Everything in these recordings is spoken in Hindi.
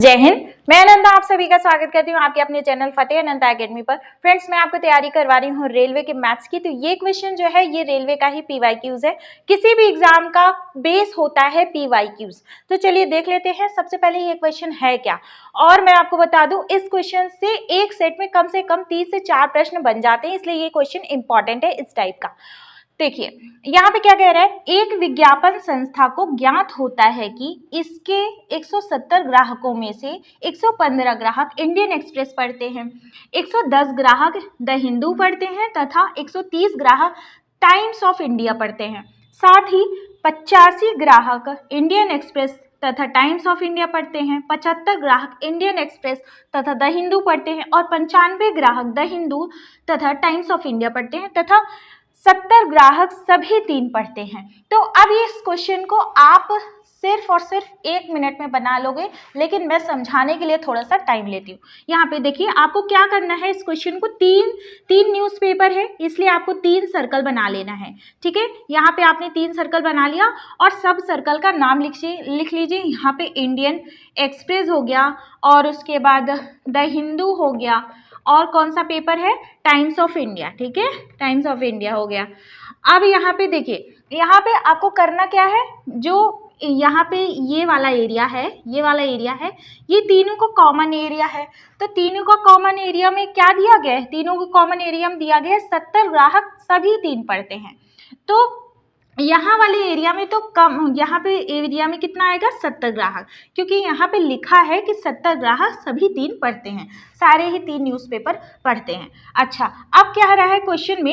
जय हिंद। मैं अनंता आप सभी का स्वागत करती हूँ आपके अपने चैनल फतेह अनंता एकेडमी पर। फ्रेंड्स, मैं आपको तैयारी करवा रही हूँ रेलवे के मैथ्स की। तो ये क्वेश्चन जो है ये रेलवे का ही पीवाईक्यूज है। किसी भी एग्जाम का बेस होता है पीवाईक्यूज। तो चलिए देख लेते हैं सबसे पहले ये क्वेश्चन है क्या। और मैं आपको बता दूं इस क्वेश्चन से एक सेट में कम से कम 3 से 4 प्रश्न बन जाते हैं, इसलिए ये क्वेश्चन इंपॉर्टेंट है इस टाइप का। देखिए यहाँ पे क्या कह रहा है, एक विज्ञापन संस्था को ज्ञात होता है कि इसके 170 ग्राहकों में से 115 ग्राहक इंडियन एक्सप्रेस पढ़ते हैं, 110 ग्राहक द हिंदू पढ़ते हैं तथा 130 ग्राहक टाइम्स ऑफ इंडिया पढ़ते हैं। साथ ही 85 ग्राहक इंडियन एक्सप्रेस तथा टाइम्स ऑफ इंडिया पढ़ते हैं, 75 ग्राहक इंडियन एक्सप्रेस तथा द हिंदू पढ़ते हैं और 95 ग्राहक द हिंदू तथा टाइम्स ऑफ इंडिया पढ़ते हैं तथा 70 ग्राहक सभी 3 पढ़ते हैं। तो अब इस क्वेश्चन को आप सिर्फ और सिर्फ 1 मिनट में बना लोगे, लेकिन मैं समझाने के लिए थोड़ा सा टाइम लेती हूँ। यहाँ पे देखिए आपको क्या करना है, इस क्वेश्चन को तीन न्यूज़पेपर है इसलिए आपको 3 सर्कल बना लेना है। ठीक है, यहाँ पे आपने 3 सर्कल बना लिया और सब सर्कल का नाम लिख लीजिए। यहाँ पे इंडियन एक्सप्रेस हो गया और उसके बाद द हिंदू हो गया और कौन सा पेपर है, टाइम्स ऑफ इंडिया। ठीक है, टाइम्स ऑफ इंडिया हो गया। अब यहाँ पे देखिए, यहाँ पे आपको करना क्या है, जो यहाँ पे ये वाला एरिया है, ये तीनों को कॉमन एरिया है। तो तीनों का कॉमन एरिया में क्या दिया गया है, तीनों को कॉमन एरिया में दिया गया है 70 ग्राहक सभी 3 पढ़ते हैं। तो यहाँ वाले एरिया में तो कम, यहाँ पे एरिया में कितना आएगा 70 ग्राहक, क्योंकि यहाँ पे लिखा है कि 70 ग्राहक सभी 3 पढ़ते हैं, सारे ही 3 न्यूज़पेपर पढ़ते हैं। अच्छा, अब क्या रहा है क्वेश्चन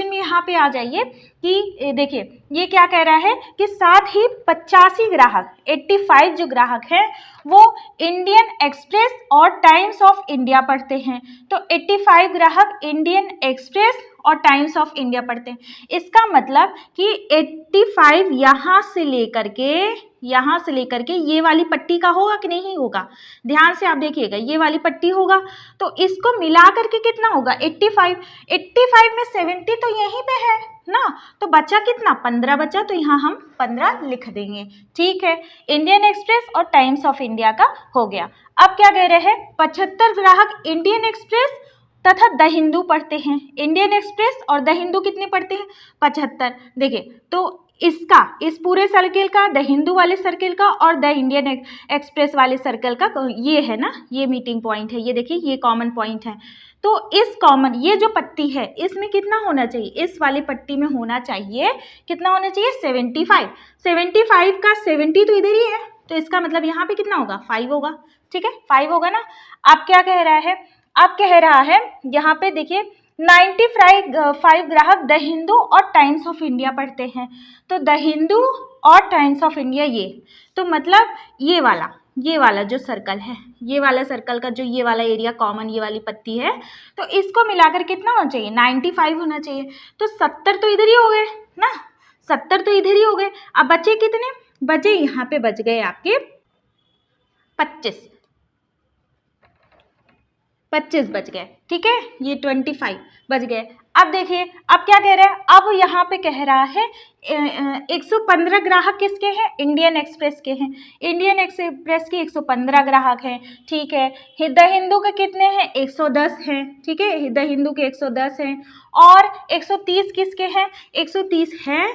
में यहाँ पे आ जाइए कि देखिए ये क्या कह रहा है कि साथ ही 85 ग्राहक 85 जो ग्राहक हैं वो इंडियन एक्सप्रेस और टाइम्स ऑफ इंडिया पढ़ते हैं। तो 85 ग्राहक इंडियन एक्सप्रेस और टाइम्स ऑफ इंडिया पढ़ते हैं। इसका मतलब कि 85 यहाँ से लेकर के ये वाली पट्टी का होगा कि नहीं होगा, ध्यान से आप देखिएगा, ये वाली पट्टी होगा। तो इसको मिला करके कितना होगा 85 में 70 तो यहीं पे है ना, तो बचा कितना 15 बचा, तो यहाँ हम 15 लिख देंगे। ठीक है, इंडियन एक्सप्रेस और टाइम्स ऑफ इंडिया का हो गया। अब क्या कह रहे हैं, 75 ग्राहक इंडियन एक्सप्रेस तथा द हिंदू पढ़ते हैं। इंडियन एक्सप्रेस और द हिंदू कितने पढ़ते हैं 75। देखिए तो इसका, इस पूरे सर्किल का, द हिंदू वाले सर्किल का और द इंडियन एक्सप्रेस वाले सर्कल का ये है ना, ये मीटिंग पॉइंट है, ये देखिए ये कॉमन पॉइंट है। तो इस कॉमन, ये जो पट्टी है इसमें कितना होना चाहिए, इस वाली पट्टी में होना चाहिए, कितना होना चाहिए 75 का 70 तो इधर ही है, तो इसका मतलब यहाँ पे कितना होगा 5 होगा। ठीक है, 5 होगा ना। अब क्या कह रहा है, यहाँ पे देखिए 95 ग्राहक द हिंदू और टाइम्स ऑफ इंडिया पढ़ते हैं। तो द हिंदू और टाइम्स ऑफ इंडिया, ये तो मतलब ये वाला जो सर्कल है, ये वाला सर्कल का जो ये वाला एरिया कॉमन, ये वाली पत्ती है, तो इसको मिलाकर कितना होना चाहिए 95 होना चाहिए। तो 70 तो इधर ही हो गए ना, 70 तो इधर ही हो गए। अब बचे कितने, बचे यहाँ पे बच गए आपके 25 बच गए। ठीक है, ये 25 बच गए। अब देखिए अब क्या कह रहा है, अब यहाँ पे कह रहा है 115 ग्राहक किसके हैं, इंडियन एक्सप्रेस के हैं। इंडियन एक्सप्रेस के 115 ग्राहक हैं। ठीक है, द हिंदू के कितने हैं 110 हैं। ठीक है, द हिंदू के 110 हैं और 130 किसके हैं, 130 हैं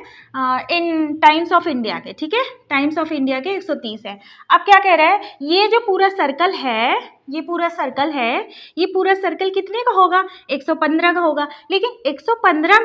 इन टाइम्स ऑफ इंडिया के। ठीक है, टाइम्स ऑफ इंडिया के 130 है। अब क्या कह रहा है, ये जो पूरा सर्कल है, ये पूरा सर्कल कितने का होगा 115 का होगा। लेकिन 115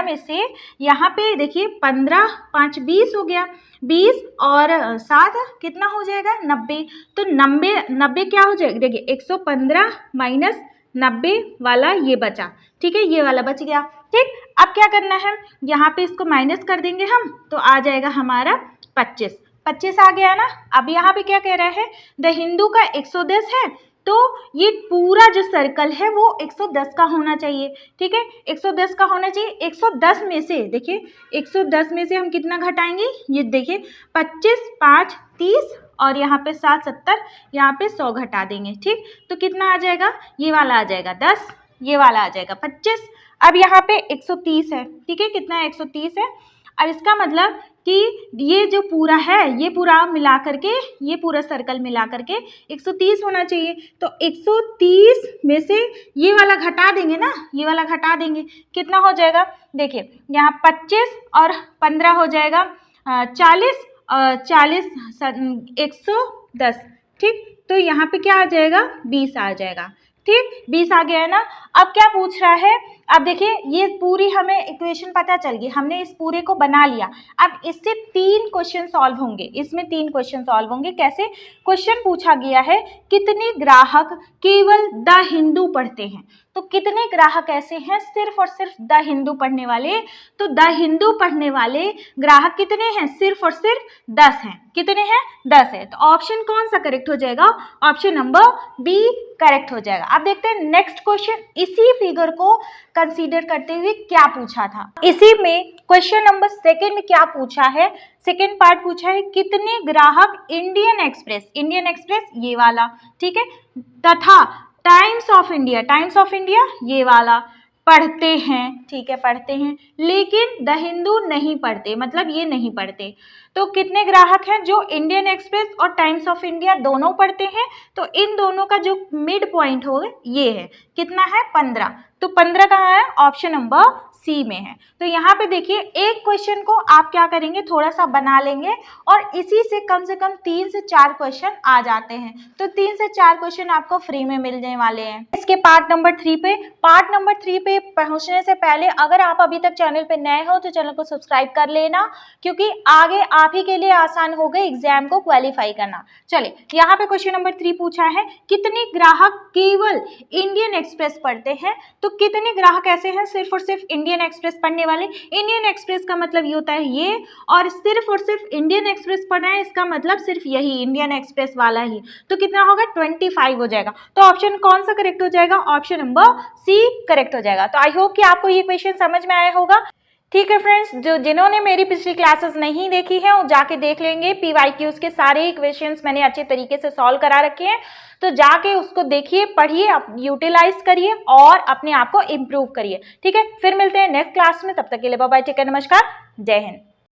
में से यहाँ पे देखिए 15 5 20 हो गया, 20 और 7 कितना हो जाएगा 90। तो 90 क्या हो जाएगा, देखिए 115 माइनस 90 वाला ये बचा। ठीक है, ये वाला बच गया। ठीक, अब क्या करना है, यहाँ पे इसको माइनस कर देंगे हम, तो आ जाएगा हमारा 25 आ गया ना। अब यहाँ पे क्या कह रहा है, द हिंदू का 110 है, तो ये पूरा जो सर्कल है वो 110 का होना चाहिए। ठीक है, 110 का होना चाहिए। 110 में से देखिए, 110 में से हम कितना घटाएंगे, ये देखिए 25 5 30 और यहाँ पे 7 70, यहाँ पे 100 घटा देंगे। ठीक, तो कितना आ जाएगा, ये वाला आ जाएगा 10, ये वाला आ जाएगा 25। अब यहाँ पे 130 है। ठीक है, कितना है 130 है। अब इसका मतलब कि ये जो पूरा है ये पूरा मिला करके, ये पूरा सर्कल मिला करके 130 होना चाहिए। तो 130 में से ये वाला घटा देंगे ना, ये वाला घटा देंगे, कितना हो जाएगा? देखिए यहाँ 25 और 15 हो जाएगा 40, 40 110, ठीक। तो यहाँ पे क्या आ जाएगा? 20 आ जाएगा, ठीक। 20 आ गया है ना। अब क्या पूछ रहा है? अब देखिए ये पूरी हमें इक्वेशन पता चल गई, हमने इस पूरे को बना लिया। अब इससे 3 क्वेश्चन सॉल्व होंगे, इसमें 3 क्वेश्चन सॉल्व होंगे। कैसे? क्वेश्चन पूछा गया है कितने ग्राहक केवल द हिंदू पढ़ते हैं। तो कितने ग्राहक ऐसे हैं सिर्फ और सिर्फ द हिंदू पढ़ने वाले? तो द हिंदू पढ़ने वाले ग्राहक कितने हैं? सिर्फ और सिर्फ 10 हैं। कितने हैं? 10 है। तो ऑप्शन कौन सा करेक्ट हो जाएगा? ऑप्शन नंबर बी करेक्ट हो जाएगा। अब देखते हैं नेक्स्ट क्वेश्चन, इसी फिगर को कंसीडर करते हुए क्या पूछा था। इसी में क्वेश्चन नंबर 2 में क्या पूछा है? सेकेंड पार्ट पूछा है कितने ग्राहक इंडियन एक्सप्रेस, इंडियन एक्सप्रेस ये वाला, ठीक है, तथा times of India, times of India ये वाला पढ़ते हैं, ठीक है, पढ़ते हैं, लेकिन द हिंदू नहीं पढ़ते, मतलब ये नहीं पढ़ते। तो कितने ग्राहक हैं जो इंडियन एक्सप्रेस और टाइम्स ऑफ इंडिया दोनों पढ़ते हैं? तो इन दोनों का जो मिड पॉइंट होगा ये है, कितना है? 15। तो 15 कहाँ है? ऑप्शन नंबर सी में है। तो यहाँ पे देखिए एक क्वेश्चन को आप क्या करेंगे, थोड़ा सा बना लेंगे और इसी से कम 3 से 4 क्वेश्चन आ जाते हैं। तो 3 से 4 क्वेश्चन आपको फ्री में मिलने वाले हैं। इसके पार्ट नंबर 3 पे, पार्ट नंबर 3 पे पहुंचने से पहले अगर आप अभी तक चैनल पे नए हो तो चैनल को सब्सक्राइब कर लेना, क्योंकि आगे आप ही के लिए आसान होगा एग्जाम को क्वालिफाई करना। चलिए यहाँ पे क्वेश्चन नंबर 3 पूछा है कितने ग्राहक केवल इंडियन एक्सप्रेस पढ़ते हैं। तो कितने ग्राहक ऐसे हैं सिर्फ और सिर्फ इंडियन एक्सप्रेस पढ़ने वाले? इंडियन एक्सप्रेस का मतलब ये होता है ये, और सिर्फ इंडियन एक्सप्रेस पढ़ना है इसका मतलब सिर्फ यही इंडियन एक्सप्रेस वाला ही। तो कितना होगा? 25 हो जाएगा। तो ऑप्शन कौन सा करेक्ट हो जाएगा? ऑप्शन नंबर सी करेक्ट हो जाएगा। तो आई होप कि आपको ये क्वेश्चन समझ में आया होगा। ठीक है फ्रेंड्स, जिन्होंने मेरी पिछली क्लासेस नहीं देखी हैं वो जाके देख लेंगे। PYQs के सारे क्वेश्चंस मैंने अच्छे तरीके से सॉल्व करा रखे हैं, तो जाके उसको देखिए, पढ़िए, यूटिलाइज करिए और अपने आप को इम्प्रूव करिए। ठीक है, फिर मिलते हैं नेक्स्ट क्लास में, तब तक के लिए बाय बाय, टेक केयर, नमस्कार, जय हिंद।